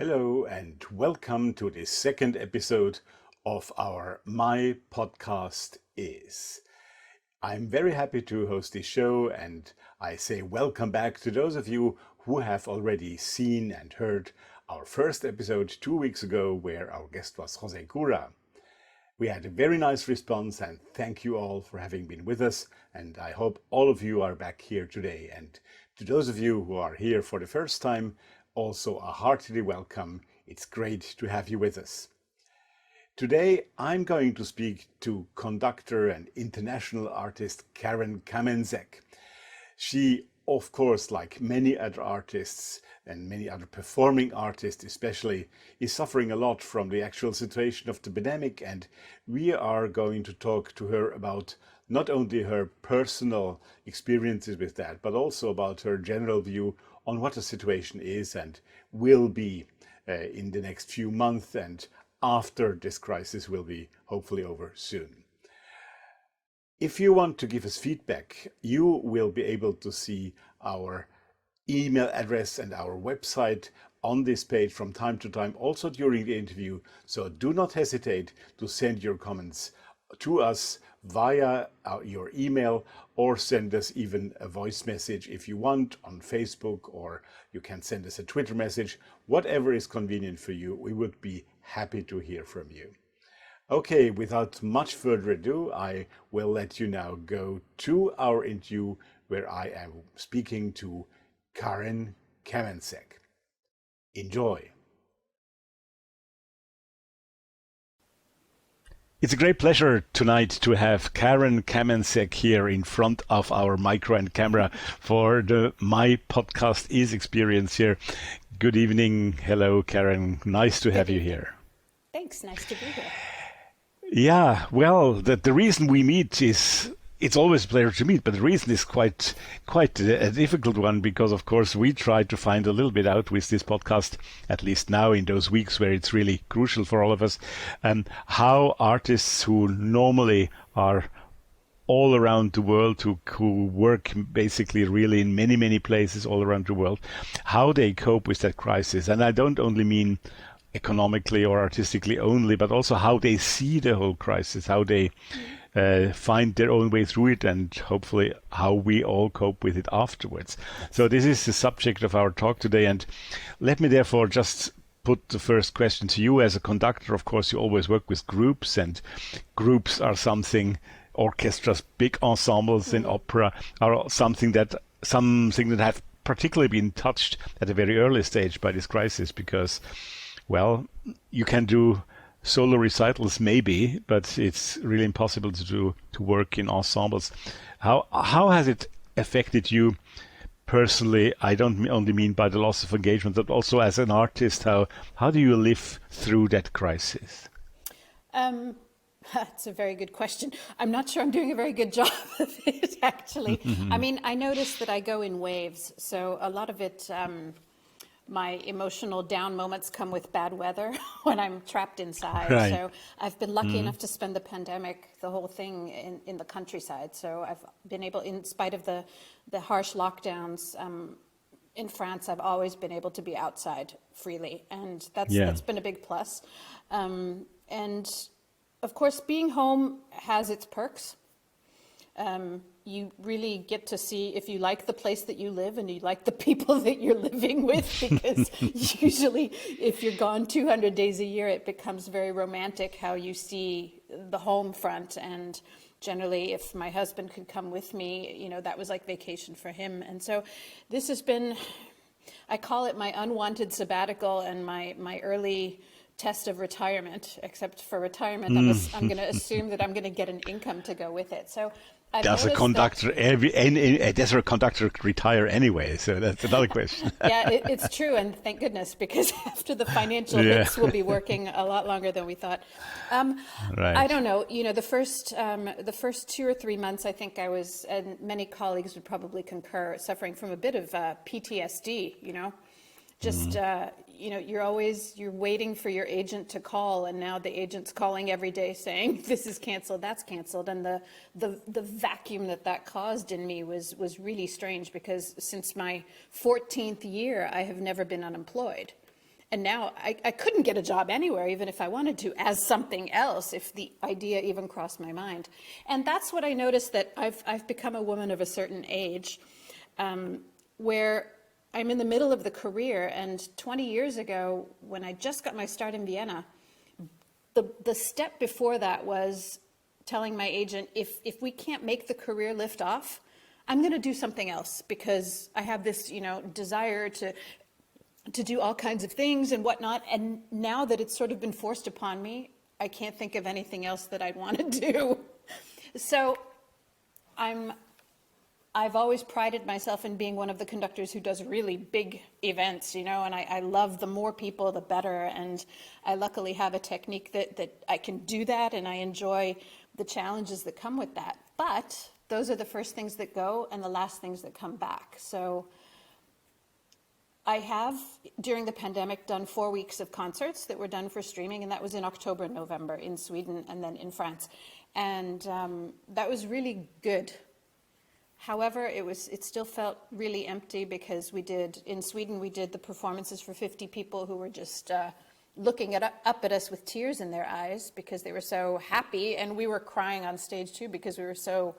Hello and welcome to the second episode of our My Podcast Is. I'm very happy to host this show, and I say welcome back to those of you who have already seen and heard our first episode 2 weeks ago, where our guest was Jose Cura. We had a very nice response, and thank you all for having been with us, and I hope all of you are back here today. And to those of you who are here for the first time, also a hearty welcome. It's great to have you with us. Today I'm going to speak to conductor and international artist Karen Kamensek. She, of course, like many other artists and many other performing artists especially, is suffering a lot from the actual situation of the pandemic, and we are going to talk to her about not only her personal experiences with that, but also about her general view on what the situation is and will be in the next few months, and after this crisis will be hopefully over soon. If you want to give us feedback, you will be able to see our email address and our website on this page from time to time, also during the interview. So do not hesitate to send your comments to us via your email, or send us even a voice message if you want on Facebook, or you can send us a Twitter message. Whatever is convenient for you, we would be happy to hear from you. Okay, without much further ado, I will let you now go to our interview where I am speaking to Karen Kamensek. Enjoy. It's a great pleasure tonight to have Karen Kamensek here in front of our micro and camera for the My Podcast Is experience here. Good evening. Hello, Karen. Nice to have you here. Thanks. Nice to be here. Yeah, well, the reason we meet is, it's always a pleasure to meet, but the reason is quite a difficult one, because of course we try to find a little bit out with this podcast, at least now in those weeks where it's really crucial for all of us, how artists who normally are all around the world, who work basically really in many places all around the world, how they cope with that crisis. And I don't only mean economically or artistically only, but also how they see the whole crisis, how they find their own way through it, and hopefully how we all cope with it afterwards. So this is the subject of our talk today, and let me therefore just put the first question to you. As a conductor, of course, you always work with groups, and groups are something, orchestras, big ensembles in opera are something that have particularly been touched at a very early stage by this crisis, because, well, you can do solo recitals maybe, but it's really impossible to work in ensembles. How has it affected you personally? I don't only mean by the loss of engagement, but also as an artist. How do you live through that crisis? That's a very good question. I'm not sure I'm doing a very good job of it, actually. I mean, I notice that I go in waves, so a lot of it, my emotional down moments come with bad weather when I'm trapped inside. Right. So I've been lucky enough to spend the pandemic, the whole thing in the countryside. So I've been able, in spite of the harsh lockdowns in France, I've always been able to be outside freely. And that's been a big plus. And of course, being home has its perks. You really get to see if you like the place that you live and you like the people that you're living with, because usually if you're gone 200 days a year, it becomes very romantic how you see the home front. And generally, if my husband could come with me, you know, that was like vacation for him. And so this has been, I call it my unwanted sabbatical and my early test of retirement, except for retirement, I'm going to assume that I'm going to get an income to go with it. So Does a conductor does a conductor retire anyway? So that's another question. Yeah, it's true, and thank goodness, because after the financial hits, we'll be working a lot longer than we thought. Right. I don't know. You know, the first 2 or 3 months, I think I was, and many colleagues would probably concur, suffering from a bit of PTSD. You know, just you know, you're waiting for your agent to call, and now the agent's calling every day saying this is canceled, that's canceled, and the vacuum that caused in me was really strange, because since my 14th year I have never been unemployed, And now I couldn't get a job anywhere, even if I wanted to, as something else, if the idea even crossed my mind. And that's what I noticed, that I've become a woman of a certain age, where I'm in the middle of the career. And 20 years ago, when I just got my start in Vienna, the step before that was telling my agent, if we can't make the career lift off, I'm going to do something else, because I have this, desire to do all kinds of things and whatnot. And now that it's sort of been forced upon me, I can't think of anything else that I'd want to do. So I've always prided myself in being one of the conductors who does really big events, and I love the more people, the better. And I luckily have a technique that I can do that, and I enjoy the challenges that come with that. But those are the first things that go and the last things that come back. So I have, during the pandemic, done 4 weeks of concerts that were done for streaming, and that was in October and November in Sweden and then in France. And that was really good. However, it still felt really empty, because in Sweden, we did the performances for 50 people who were just looking up at us with tears in their eyes, because they were so happy, and we were crying on stage too, because we were so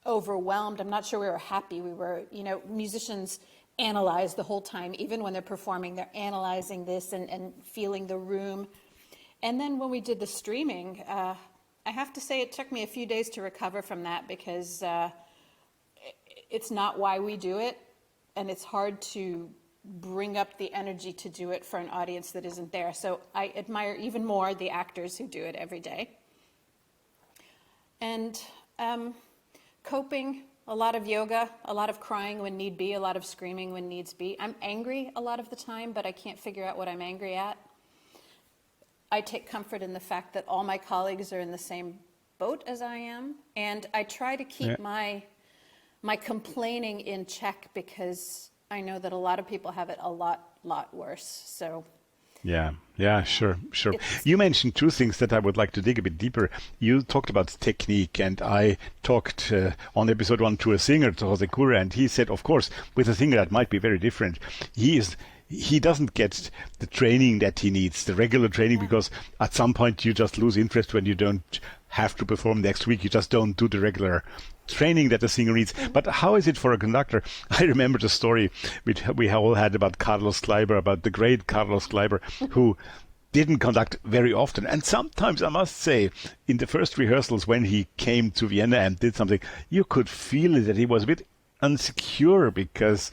overwhelmed. I'm not sure we were happy. We were, musicians analyze the whole time. Even when they're performing, they're analyzing this and feeling the room. And then when we did the streaming, I have to say it took me a few days to recover from that, because it's not why we do it, and it's hard to bring up the energy to do it for an audience that isn't there. So I admire even more the actors who do it every day. And coping, a lot of yoga, a lot of crying when need be, a lot of screaming when needs be. I'm angry a lot of the time, but I can't figure out what I'm angry at. I take comfort in the fact that all my colleagues are in the same boat as I am, and I try to keep my complaining in check, because I know that a lot of people have it a lot worse. So yeah, sure. You mentioned two things that I would like to dig a bit deeper. You talked about technique, and I talked on episode 1 to a singer, to Jose Cura, and he said, of course, with a singer that might be very different. He doesn't get the training that he needs, the regular training, because at some point you just lose interest when you don't have to perform next week. You just don't do the regular training that a singer needs. But how is it for a conductor? I remember the story we all had about Carlos Kleiber, about the great Carlos Kleiber, who didn't conduct very often. And sometimes, I must say, in the first rehearsals when he came to Vienna and did something, you could feel that he was a bit insecure, because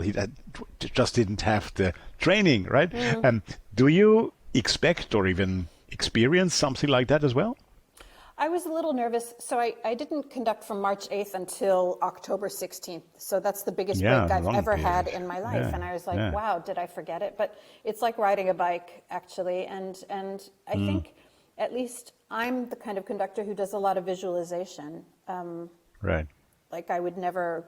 he just didn't have the training, right? Do you expect or even experience something like that as well? I was a little nervous. So I didn't conduct from March 8th until October 16th. So that's the biggest break I've ever had in my life. And I was like, wow, did I forget it? But it's like riding a bike, actually. And I think at least I'm the kind of conductor who does a lot of visualization. Right. Like I would never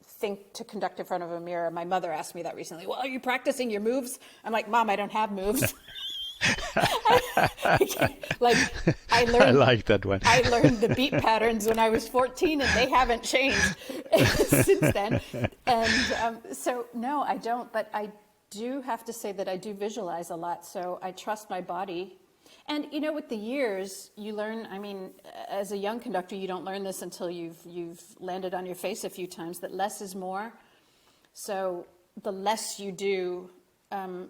think to conduct in front of a mirror. My mother asked me that recently. Well, are you practicing your moves? I'm like, Mom, I don't have moves. I like that one. I learned the beat patterns when I was 14, and they haven't changed since then. And so, no, I don't. But I do have to say that I do visualize a lot. So I trust my body. And, with the years, you learn, as a young conductor, you don't learn this until you've landed on your face a few times, that less is more. So the less you do, and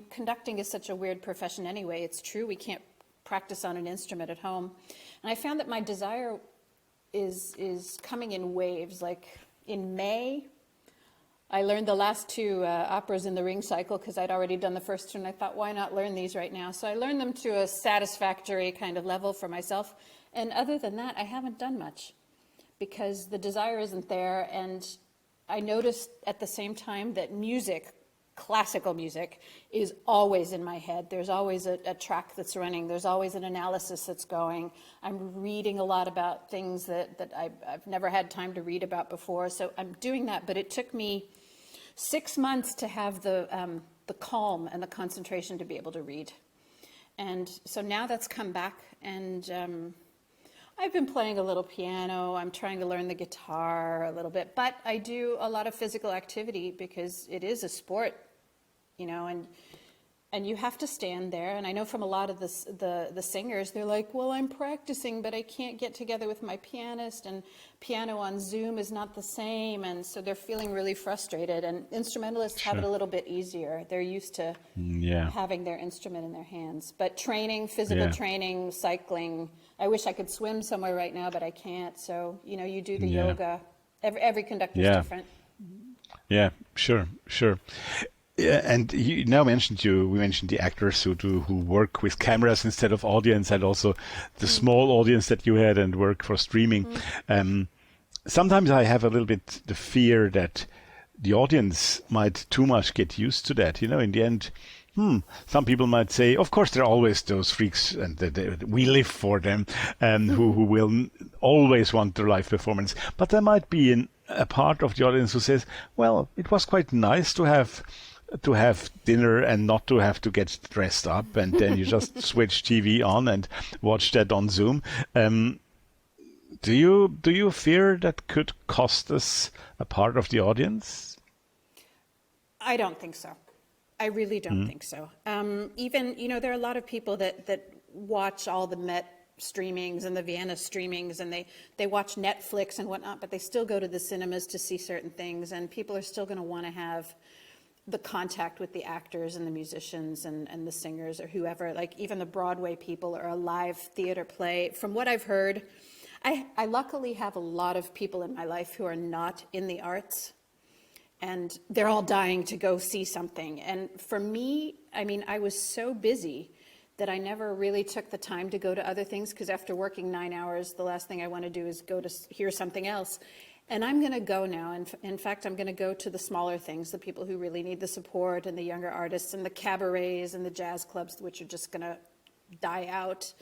conducting is such a weird profession anyway. It's true, we can't practice on an instrument at home. And I found that my desire is coming in waves. Like in May, I learned the last two operas in the Ring cycle, because I'd already done the first two, and I thought, why not learn these right now? So I learned them to a satisfactory kind of level for myself. And other than that, I haven't done much, because the desire isn't there. And I noticed at the same time that music, classical music, is always in my head. There's always a track that's running. There's always an analysis that's going. I'm reading a lot about things that I've never had time to read about before. So I'm doing that, but it took me 6 months to have the calm and the concentration to be able to read. And so now that's come back, and I've been playing a little piano. I'm trying to learn the guitar a little bit, but I do a lot of physical activity, because it is a sport. and you have to stand there. And I know from a lot of the singers, they're like, well, I'm practicing, but I can't get together with my pianist, and piano on Zoom is not the same. And so they're feeling really frustrated. And instrumentalists have it a little bit easier. They're used to having their instrument in their hands. But training, physical training, cycling, I wish I could swim somewhere right now, but I can't. So, you do the yoga. Every conductor is different. Yeah, sure. Yeah, and you now we mentioned the actors who work with cameras instead of audience, and also the small audience that you had and work for streaming. Sometimes I have a little bit the fear that the audience might too much get used to that. In the end, some people might say, of course, there are always those freaks, and we live for them, who will always want their live performance. But there might be a part of the audience who says, well, it was quite nice to have dinner and not to have to get dressed up, and then you just switch TV on and watch that on Zoom. Do you fear that could cost us a part of the audience? I don't think so. I really don't think so. Even, there are a lot of people that watch all the Met streamings and the Vienna streamings, and they watch Netflix and whatnot, but they still go to the cinemas to see certain things, and people are still going to want to have the contact with the actors and the musicians and the singers or whoever, like even the Broadway people or a live theater play. From what I've heard, I luckily have a lot of people in my life who are not in the arts, and they're all dying to go see something. And for me, I was so busy that I never really took the time to go to other things, because after working 9 hours, the last thing I want to do is go to hear something else. And I'm going to go now. And in fact, I'm going to go to the smaller things, the people who really need the support, and the younger artists, and the cabarets and the jazz clubs, which are just going to die out.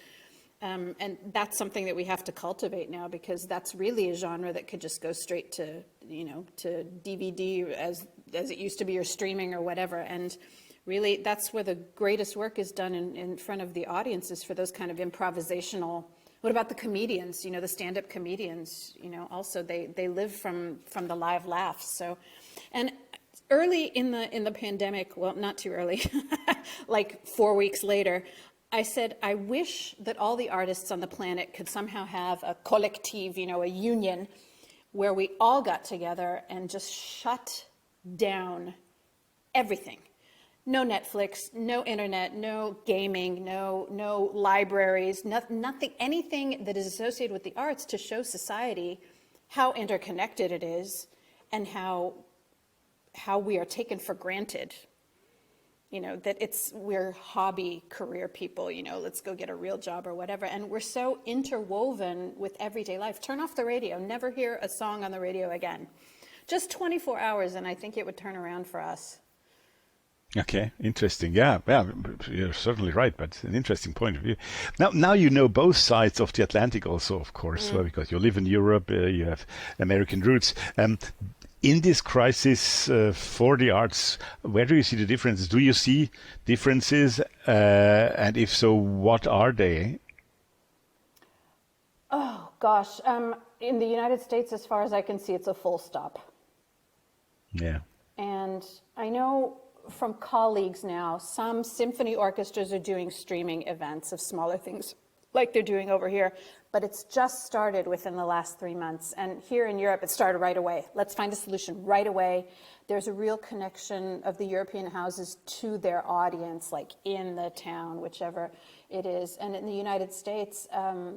And that's something that we have to cultivate now, because that's really a genre that could just go straight to, to DVD as it used to be, or streaming or whatever. And really, that's where the greatest work is done in front of the audiences, for those kind of improvisational. What about the comedians, the stand-up comedians, also they live from the live laughs. So, and early in the pandemic, well, not too early, like 4 weeks later, I said, I wish that all the artists on the planet could somehow have a collective, a union, where we all got together and just shut down everything. No Netflix, no internet, no gaming, no libraries, nothing, anything that is associated with the arts, to show society how interconnected it is, and how we are taken for granted. That we're hobby career people, let's go get a real job or whatever. And we're so interwoven with everyday life. Turn off the radio, never hear a song on the radio again. Just 24 hours, and I think it would turn around for us. Okay, interesting. Yeah, you're certainly right, but an interesting point of view. Now you know both sides of the Atlantic also, of course, because you live in Europe, you have American roots. In this crisis for the arts, where do you see the differences? Do you see differences? And if so, what are they? Oh, gosh. In the United States, as far as I can see, it's a full stop. Yeah. And I know from colleagues now, some symphony orchestras are doing streaming events of smaller things like they're doing over here, but it's just started within the last 3 months. And here in Europe, it started right away. Let's find a solution right away. There's a real connection of the European houses to their audience, like in the town, whichever it is. And in the United States,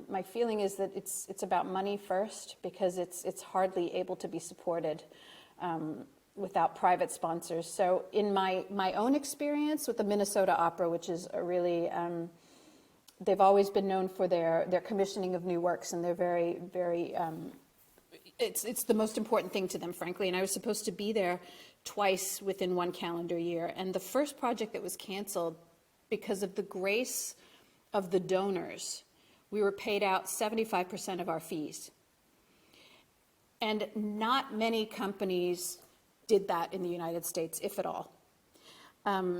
my feeling is that it's about money first, because it's hardly able to be supported without private sponsors. So in my own experience with the Minnesota Opera, which is a really, they've always been known for their commissioning of new works, and they're very, very, it's the most important thing to them, frankly. And I was supposed to be there twice within one calendar year. And the first project that was canceled, because of the grace of the donors, we were paid out 75% of our fees. And not many companies did that in the United States, if at all.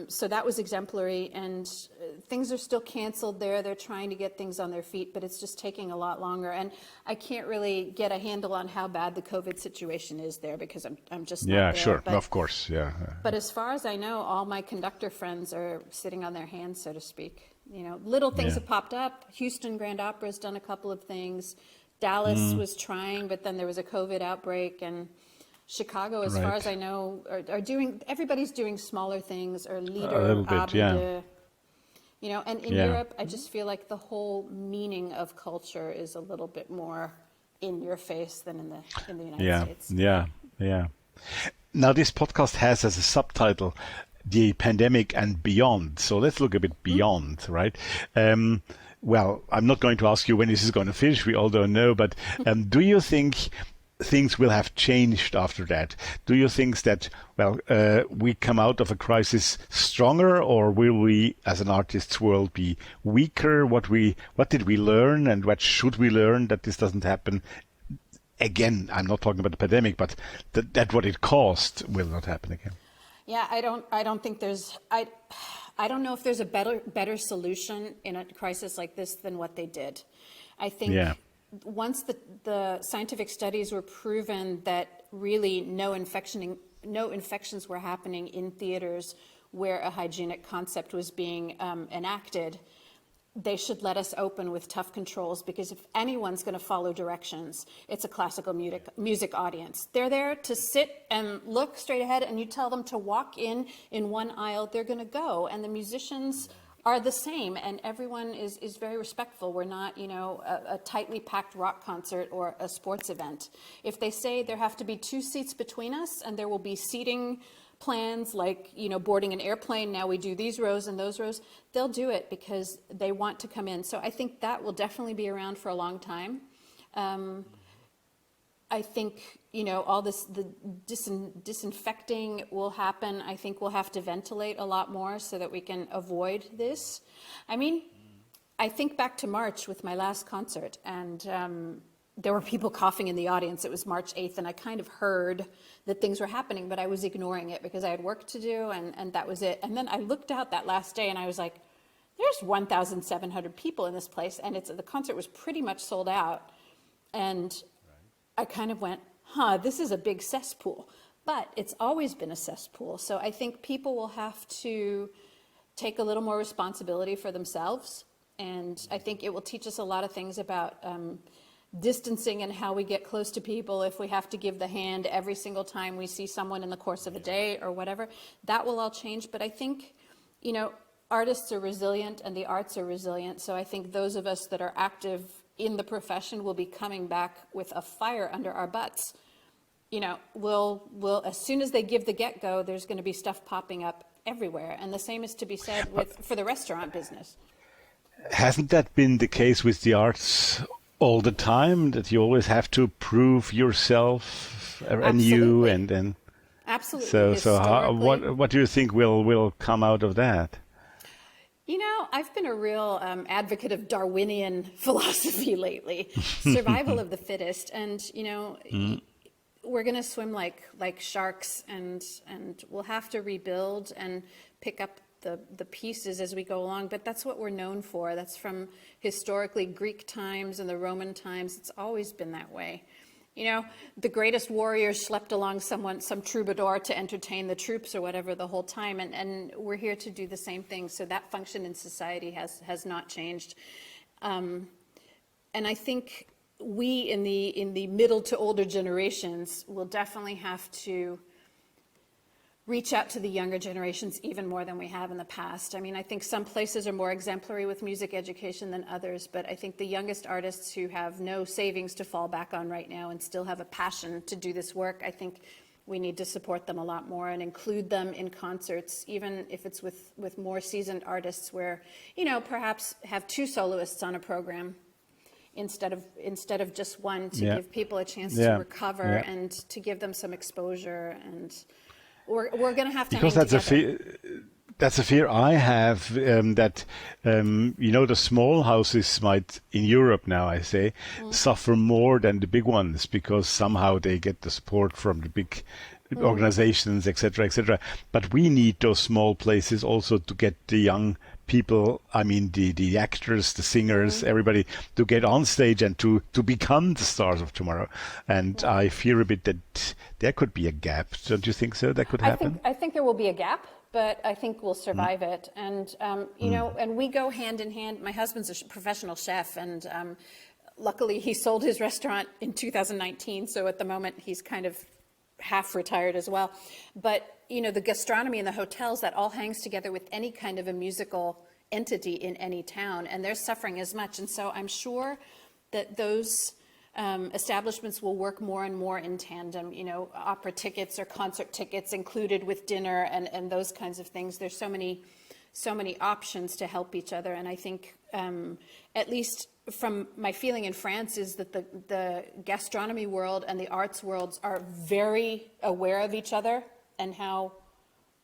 So that was exemplary, and things are still canceled there. They're trying to get things on their feet, but it's just taking a lot longer. And I can't really get a handle on how bad the COVID situation is there because I'm just not there. Sure. But, of course, yeah. But as far as I know, all my conductor friends are sitting on their hands, so to speak. You know, little things have popped up. Houston Grand Opera's done a couple of things. Dallas was trying, but then there was a COVID outbreak, and Chicago, as far as I know, are doing. Everybody's doing smaller things, or Lieder, A little bit, Abende. You know, and in Europe, I just feel like the whole meaning of culture is a little bit more in your face than in the United States. Yeah. Now, this podcast has as a subtitle the pandemic and beyond. So let's look a bit beyond, right? Well, I'm not going to ask you when this is going to finish. We all don't know. But do you think things will have changed after that? Do you think that, we come out of a crisis stronger, or will we, as an artist's world, be weaker? What did we learn, and what should we learn that this doesn't happen again? I'm not talking about the pandemic, but that what it caused will not happen again. Yeah, I don't think there's I don't know if there's a better solution in a crisis like this than what they did. I think once the scientific studies were proven that really no infections were happening in theaters where a hygienic concept was being enacted, they should let us open with tough controls, because if anyone's going to follow directions, it's a classical music audience. They're there to sit and look straight ahead, and you tell them to walk in one aisle, they're going to go. And the musicians are the same, and everyone is very respectful. We're not, a tightly packed rock concert or a sports event. If they say there have to be 2 seats between us and there will be seating plans like, boarding an airplane, now we do these rows and those rows, they'll do it because they want to come in. So I think that will definitely be around for a long time. I think, all this, the disinfecting will happen. I think we'll have to ventilate a lot more so that we can avoid this. I mean, I think back to March with my last concert, and there were people coughing in the audience. It was March 8th, and I kind of heard that things were happening, but I was ignoring it because I had work to do, and that was it. And then I looked out that last day, and I was like, there's 1,700 people in this place, and the concert was pretty much sold out. And I kind of went, this is a big cesspool. But it's always been a cesspool. So I think people will have to take a little more responsibility for themselves. And I think it will teach us a lot of things about distancing and how we get close to people. If we have to give the hand every single time we see someone in the course of a day or whatever, that will all change. But I think, artists are resilient and the arts are resilient. So I think those of us that are active in the profession will be coming back with a fire under our butts. We'll as soon as they give the get-go, there's going to be stuff popping up everywhere. And the same is to be said for the restaurant business. Hasn't that been the case with the arts all the time, that you always have to prove yourself anew? And absolutely. So what do you think will come out of that? I've been a real advocate of Darwinian philosophy lately, survival of the fittest. And we're going to swim like sharks, and we'll have to rebuild and pick up the pieces as we go along. But that's what we're known for. That's from historically Greek times and the Roman times. It's always been that way. The greatest warriors slept along some troubadour to entertain the troops or whatever the whole time. And we're here to do the same thing. So that function in society has not changed. And I think we in the middle to older generations will definitely have to reach out to the younger generations even more than we have in the past. I mean, I think some places are more exemplary with music education than others, but I think the youngest artists who have no savings to fall back on right now and still have a passion to do this work, I think we need to support them a lot more and include them in concerts, even if it's with more seasoned artists where, perhaps have 2 soloists on a program instead of just one, to give people a chance to recover and to give them some exposure. And we're going to have to because hang that's together. That's a fear I have, that the small houses might, in Europe now I say, suffer more than the big ones, because somehow they get the support from the big organizations, etc., etc. But we need those small places also to get the young people, I mean the actors, the singers, everybody to get on stage and to become the stars of tomorrow. And I fear a bit that there could be a gap. Don't you think so? That could happen? I think there will be a gap, but I think we'll survive it. And, you know, and we go hand in hand. My husband's a professional chef, and luckily he sold his restaurant in 2019. So at the moment he's kind of half retired as well. But, you know, the gastronomy and the hotels, that all hangs together with any kind of a musical entity in any town, and they're suffering as much. And so I'm sure that those establishments will work more and more in tandem, you know, opera tickets or concert tickets included with dinner and those kinds of things. There's so many options to help each other. And I think, at least from my feeling in France, is that the gastronomy world and the arts worlds are very aware of each other and how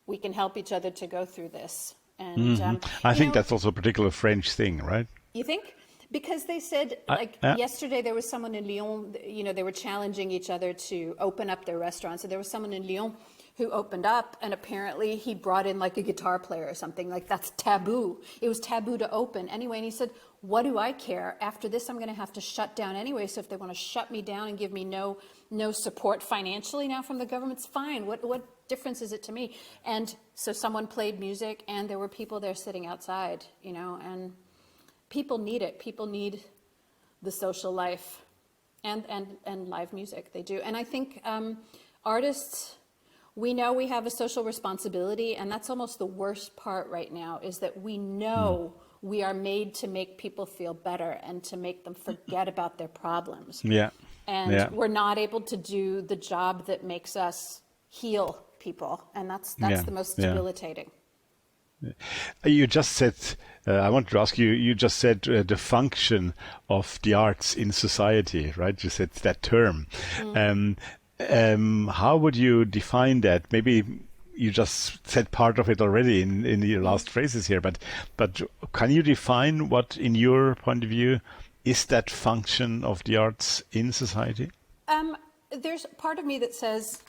we can help each other to go through this. And I think that's also a particular French thing, right? You think? Because they said, yesterday there was someone in Lyon, you know, they were challenging each other to open up their restaurants. So there was someone in Lyon who opened up, and apparently he brought in like a guitar player or something. Like, that's taboo. It was taboo to open anyway. And he said, what do I care? After this, I'm going to have to shut down anyway. So if they want to shut me down and give me no support financially now from the government, it's fine. What difference is it to me? And so someone played music, and there were people there sitting outside, you know, and people need it. People need the social life and live music. They do. And I think artists, we know we have a social responsibility, and that's almost the worst part right now, is that we know we are made to make people feel better and to make them forget about their problems. Yeah. And we're not able to do the job that makes us heal people. And that's the most debilitating. You just said, I want to ask you, you just said the function of the arts in society, right? You said that term. How would you define that? Maybe you just said part of it already in your last phrases here, but can you define what, in your point of view, is that function of the arts in society? There's part of me that says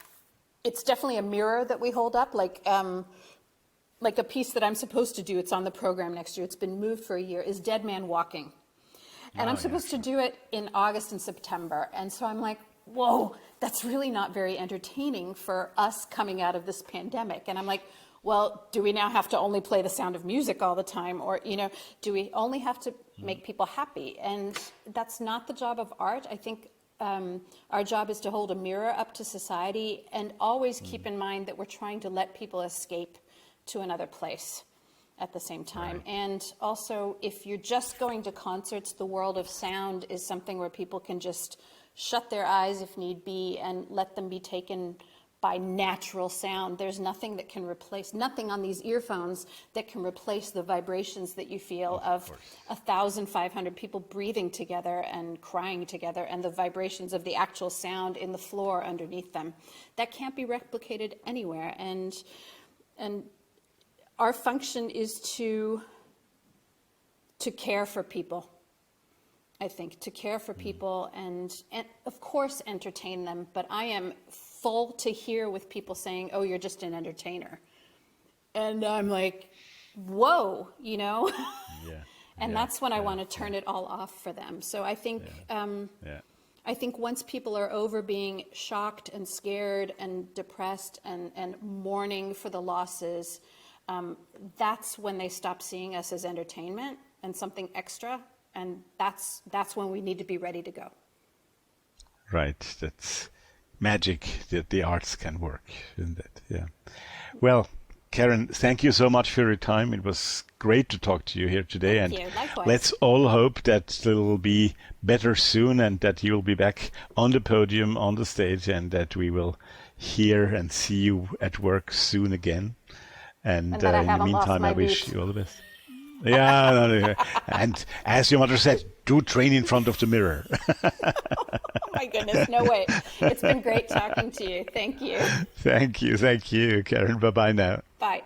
it's definitely a mirror that we hold up, like a piece that I'm supposed to do. It's on the program next year. It's been moved for a year. Is Dead Man Walking, and I'm supposed to do it in August and September. And so I'm like, whoa, that's really not very entertaining for us coming out of this pandemic. And I'm like, well, do we now have to only play the Sound of Music all the time? Or, you know, do we only have to make people happy? And that's not the job of art. I think our job is to hold a mirror up to society and always keep in mind that we're trying to let people escape to another place at the same time. Right. And also, if you're just going to concerts, the world of sound is something where people can just shut their eyes if need be and let them be taken by natural sound. There's nothing that can replace, nothing on these earphones that can replace the vibrations that you feel of 1,500 people breathing together and crying together, and the vibrations of the actual sound in the floor underneath them. That can't be replicated anywhere. And our function is to care for people. I think, to care for people and of course entertain them, but I am full to hear with people saying, oh, you're just an entertainer. And I'm like, whoa, you know? And that's when I want to turn it all off for them. So I think, I think once people are over being shocked and scared and depressed and mourning for the losses, that's when they stop seeing us as entertainment and something extra. And that's when we need to be ready to go. Right. That's magic that the arts can work, isn't it? Yeah. Well, Karen, thank you so much for your time. It was great to talk to you here today. Thank you. Likewise. Let's all hope that it will be better soon and that you'll be back on the podium, on the stage, and that we will hear and see you at work soon again. And in the meantime, I wish you all the best. Yeah, and as your mother said, do train in front of the mirror. Oh my goodness, no way. It's been great talking to you. Thank you. Thank you, Karen. Bye-bye now. Bye.